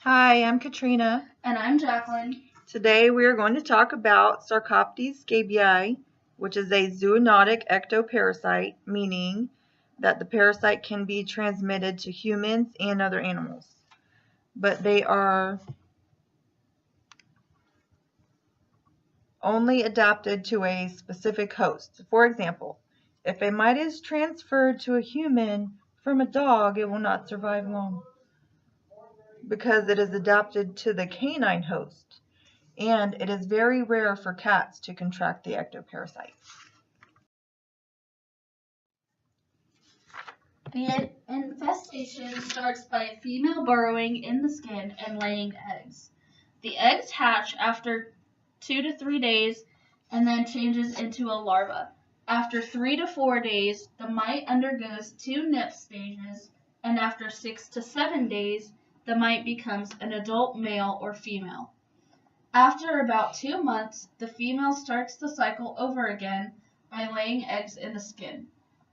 Hi, I'm Katrina. And I'm Jacqueline. Today we are going to talk about Sarcoptes Scabei, which is a zoonotic ectoparasite, meaning that the parasite can be transmitted to humans and other animals. But they are only adapted to a specific host. For example, if a mite is transferred to a human from a dog, it will not survive long because it is adapted to the canine host. And it is very rare for cats to contract the ectoparasite. The infestation starts by a female burrowing in the skin and laying eggs. The eggs hatch after 2 to 3 days and then changes into a larva. After 3 to 4 days, the mite undergoes 2 nip stages, and after 6 to 7 days, the mite becomes an adult male or female. After about 2 months, the female starts the cycle over again by laying eggs in the skin.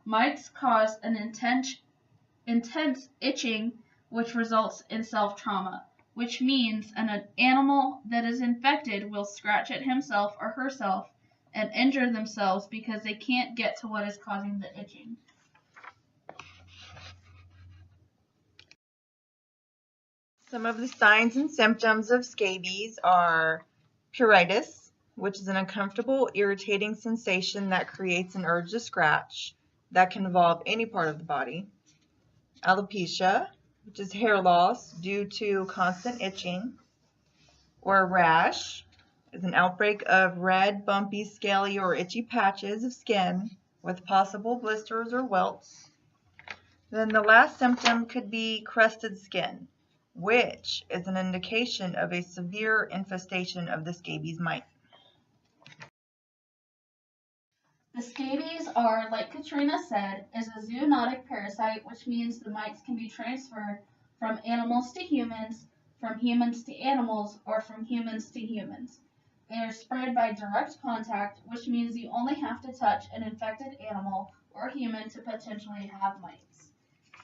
Mites cause an intense itching, which results in self-trauma, which means an animal that is infected will scratch at himself or herself and injure themselves because they can't get to what is causing the itching. Some of the signs and symptoms of scabies are pruritus, which is an uncomfortable, irritating sensation that creates an urge to scratch that can involve any part of the body. Alopecia, which is hair loss due to constant itching. Or a rash is an outbreak of red, bumpy, scaly, or itchy patches of skin with possible blisters or welts. Then the last symptom could be crusted skin, which is an indication of a severe infestation of the scabies mite. The scabies are, like Katrina said, is a zoonotic parasite, which means the mites can be transferred from animals to humans, from humans to animals, or from humans to humans. They are spread by direct contact, which means you only have to touch an infected animal or human to potentially have mites.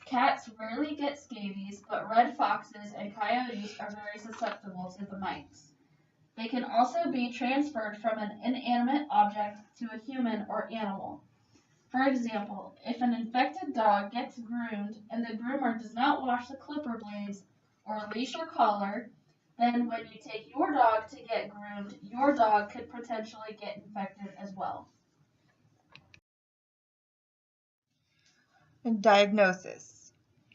Cats rarely get scabies, but red foxes and coyotes are very susceptible to the mites. They can also be transferred from an inanimate object to a human or animal. For example, if an infected dog gets groomed and the groomer does not wash the clipper blades or leash or collar, then when you take your dog to get groomed, your dog could potentially get infected as well. And diagnosis.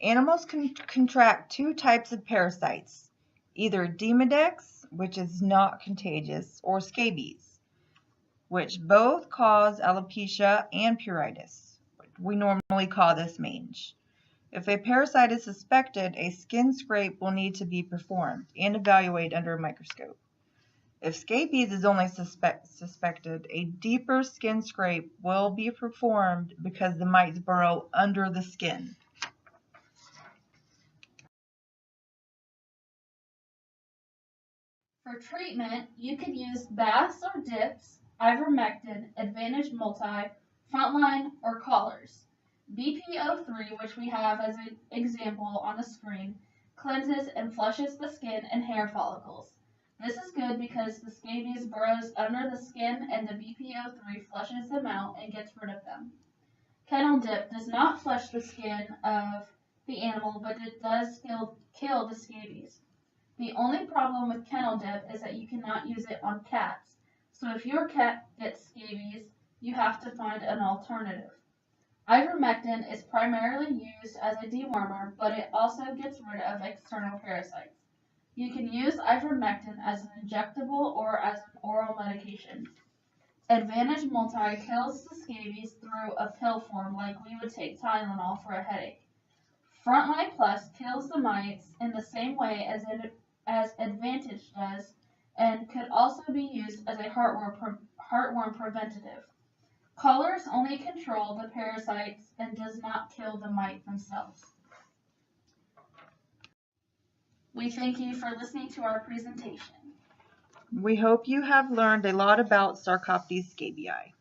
Animals can contract 2 types of parasites, either Demodex, which is not contagious, or scabies, which both cause alopecia and pruritus. We normally call this mange. If a parasite is suspected, a skin scrape will need to be performed and evaluated under a microscope. If scabies is only suspected, a deeper skin scrape will be performed because the mites burrow under the skin. For treatment, you could use baths or dips, ivermectin, Advantage Multi, Frontline, or collars. BPO3, which we have as an example on the screen, cleanses and flushes the skin and hair follicles. This is good because the scabies burrows under the skin and the BPO3 flushes them out and gets rid of them. Kennel dip does not flush the skin of the animal, but it does kill the scabies. The only problem with kennel dip is that you cannot use it on cats, so if your cat gets scabies, you have to find an alternative. Ivermectin is primarily used as a dewormer, but it also gets rid of external parasites. You can use ivermectin as an injectable or as an oral medication. Advantage Multi kills the scabies through a pill form like we would take Tylenol for a headache. Frontline Plus kills the mites in the same way as Advantage does, and could also be used as a heartworm preventative. Collars only control the parasites and does not kill the mite themselves. We thank you for listening to our presentation. We hope you have learned a lot about Sarcoptes Scabei.